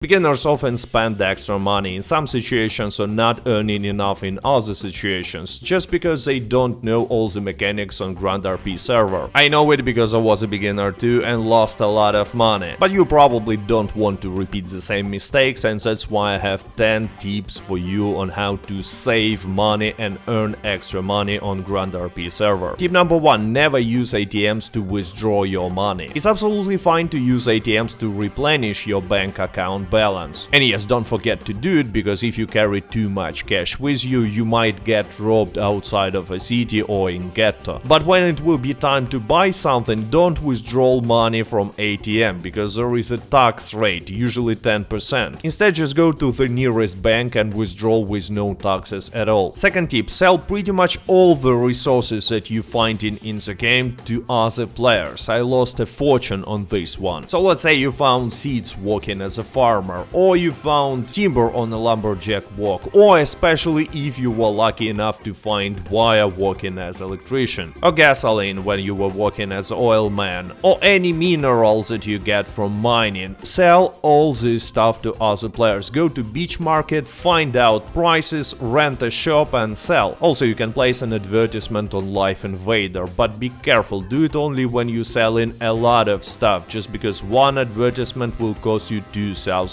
Beginners often spend extra money in some situations or not earning enough in other situations, just because they don't know all the mechanics on Grand RP Server. I know it because I was a beginner too and lost a lot of money, but you probably don't want to repeat the same mistakes, and that's why I have 10 tips for you on how to save money and earn extra money on Grand RP Server. Tip number 1: never use ATMs to withdraw your money. It's absolutely fine to use ATMs to replenish your bank account balance. And yes, don't forget to do it, because if you carry too much cash with you, you might get robbed outside of a city or in ghetto. But when it will be time to buy something, don't withdraw money from ATM, because there is a tax rate, usually 10%. Instead, just go to the nearest bank and withdraw with no taxes at all. Second tip: sell pretty much all the resources that you find in the game to other players. I lost a fortune on this one. So let's say you found seeds working as a farmer, or you found timber on a lumberjack walk, or especially if you were lucky enough to find wire working as electrician, or gasoline when you were working as oil man, or any minerals that you get from mining. Sell all this stuff to other players. Go to beach market, find out prices, rent a shop and sell. Also, you can place an advertisement on Life Invader, but be careful, do it only when you sell in a lot of stuff, just because one advertisement will cost you $2,000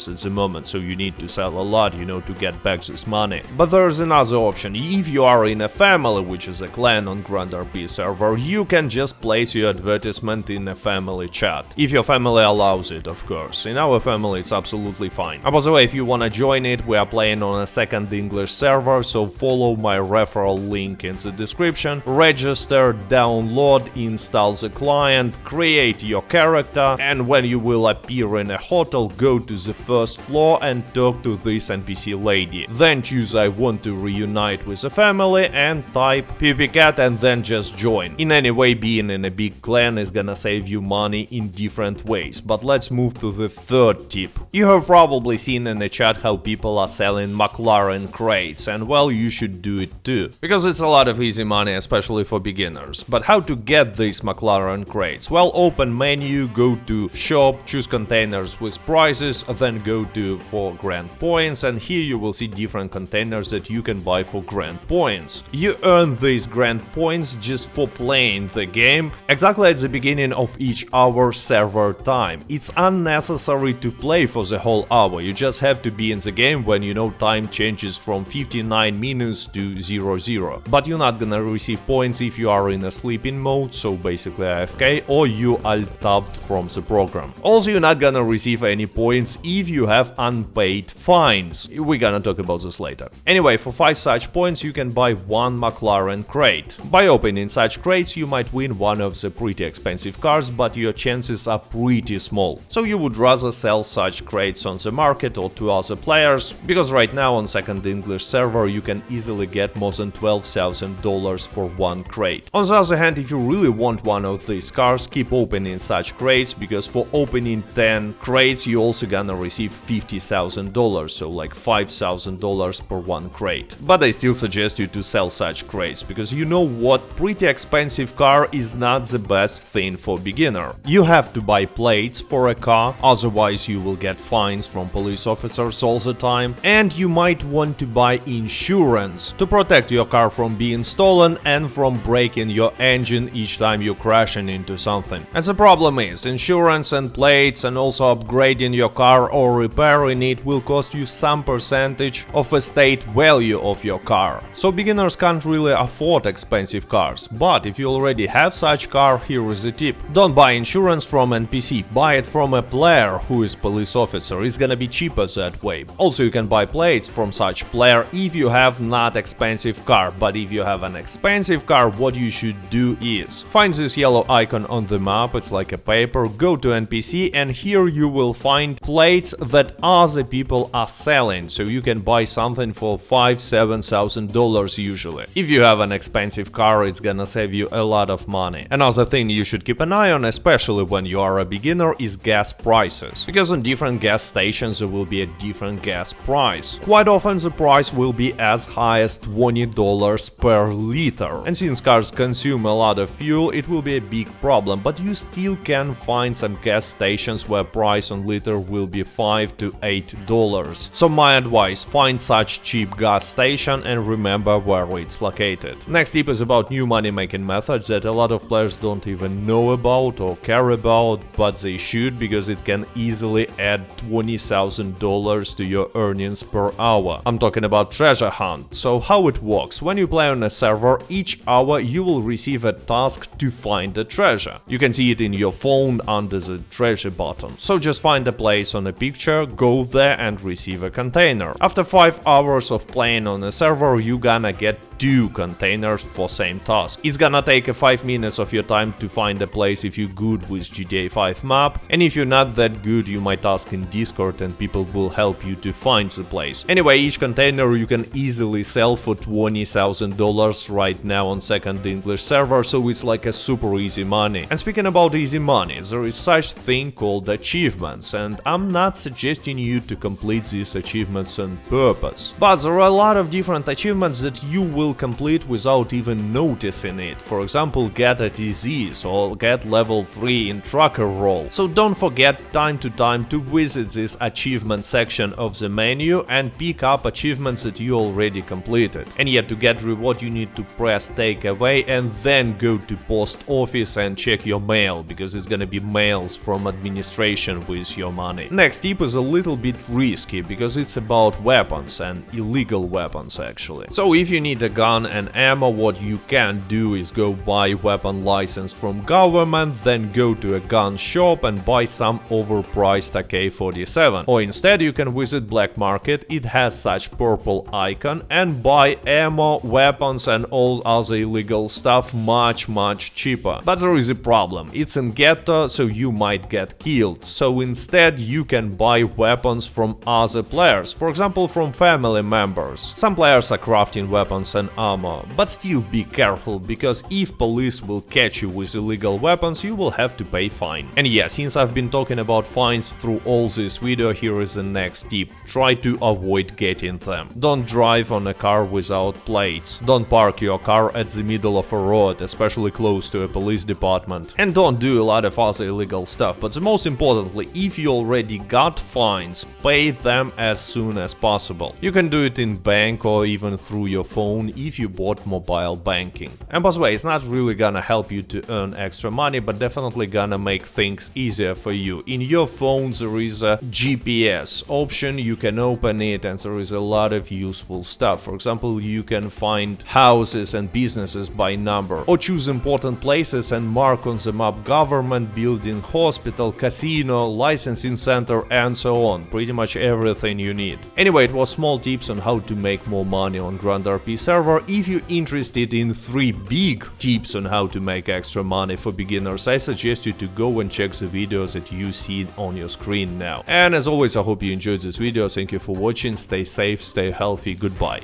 at the moment, so you need to sell a lot, to get back this money. But there's another option. If you are in a family, which is a clan on Grand RP Server, you can just place your advertisement in a family chat. If your family allows it, of course. In our family, it's absolutely fine. By the way, if you wanna join it, we are playing on a second English server, so follow my referral link in the description. Register, download, install the client, create your character, and when you will appear in a hotel, go to the first floor and talk to this NPC lady. Then choose I want to reunite with a family and type ppcat and then just join. In any way, being in a big clan is gonna save you money in different ways. But let's move to the third tip. You have probably seen in the chat how people are selling McLaren crates, and well, you should do it too, because it's a lot of easy money, especially for beginners. But how to get these McLaren crates? Well, open menu, go to shop, choose containers with prices, then go to for grand points, and here you will see different containers that you can buy for grand points. You earn these grand points just for playing the game exactly at the beginning of each hour server time. It's unnecessary to play for the whole hour, you just have to be in the game when time changes from 59 minutes to 00. But you're not gonna receive points if you are in a sleeping mode, so basically AFK, or you alt-tabbed from the program. Also, you're not gonna receive any points if you have unpaid fines. We're gonna talk about this later. Anyway, for 5 such points you can buy 1 McLaren crate. By opening such crates you might win one of the pretty expensive cars, but your chances are pretty small. So you would rather sell such crates on the market or to other players, because right now on second English server you can easily get more than $12,000 for 1 crate. On the other hand, if you really want one of these cars, keep opening such crates, because for opening 10 crates you also gonna receive $50,000, so like $5,000 per 1 crate. But I still suggest you to sell such crates, because you know what, pretty expensive car is not the best thing for beginner. You have to buy plates for a car, otherwise you will get fines from police officers all the time, and you might want to buy insurance to protect your car from being stolen and from breaking your engine each time you're crashing into something. And the problem is, insurance and plates and also upgrading your car or repairing it will cost you some percentage of estate value of your car. So beginners can't really afford expensive cars. But if you already have such car, here is a tip. Don't buy insurance from NPC, buy it from a player who is police officer, it's gonna be cheaper that way. Also, you can buy plates from such player if you have not expensive car, but if you have an expensive car, what you should do is find this yellow icon on the map, it's like a paper, go to NPC, and here you will find plates that other people are selling, so you can buy something for $5,000–7,000 usually. If you have an expensive car, it's gonna save you a lot of money. Another thing you should keep an eye on, especially when you are a beginner, is gas prices, because on different gas stations there will be a different gas price. Quite often the price will be as high as $20 per liter, and since cars consume a lot of fuel, it will be a big problem, but you still can find some gas stations where price on liter liter will be $5 to $8. So my advice, find such cheap gas station and remember where it's located. Next tip is about new money making methods that a lot of players don't even know about or care about, but they should, because it can easily add $20,000 to your earnings per hour. I'm talking about treasure hunt. So how it works: when you play on a server, each hour you will receive a task to find a treasure. You can see it in your phone under the treasure button. So just find a place on a picture, go there and receive a container. After 5 hours of playing on a server, you gonna get 2 containers for same task. It's gonna take 5 minutes of your time to find a place if you're good with GTA5 map, and if you're not that good, you might ask in Discord and people will help you to find the place. Anyway, each container you can easily sell for $20,000 right now on second English server, so it's like a super easy money. And speaking about easy money, there is such thing called achievements, and I'm not suggesting you to complete these achievements on purpose, but there are a lot of different achievements that you will complete without even noticing it. For example, get a disease or get level 3 in trucker role. So don't forget time to time to visit this achievement section of the menu and pick up achievements that you already completed. And yet, to get reward you need to press take away and then go to post office and check your mail, because it's gonna be mails from administration with your money. Next tip is a little bit risky, because it's about weapons and illegal weapons actually. So if you need a gun and ammo, what you can do is go buy weapon license from government, then go to a gun shop and buy some overpriced AK-47. Or instead you can visit black market, it has such purple icon, and buy ammo, weapons and all other illegal stuff much cheaper. But there is a problem, it's in ghetto, so you might get killed. So instead you can buy weapons from other players, for example from family members. Some players are crafting weapons and armor, but still be careful, because if police will catch you with illegal weapons, you will have to pay fine. And yeah, since I've been talking about fines through all this video, here is the next tip: try to avoid getting them. Don't drive on a car without plates. Don't park your car at the middle of a road, especially close to a police department. And don't do a lot of other illegal stuff, but the most importantly, if you already got fines, pay them as soon as possible. You can do it in bank or even through your phone if you bought mobile banking. And by the way, it's not really gonna help you to earn extra money, but definitely gonna make things easier for you. In your phone there is a GPS option, you can open it and there is a lot of useful stuff. For example, you can find houses and businesses by number, or choose important places and mark on the map government building, hospital, casino, licensing center and so on. Pretty much everything you need. Anyway, it was small tips on how to make more money on Grand RP server. If you're interested in 3 big tips on how to make extra money for beginners, I suggest you to go and check the videos that you see on your screen now. And as always, I hope you enjoyed this video. Thank you for watching, stay safe, stay healthy, goodbye.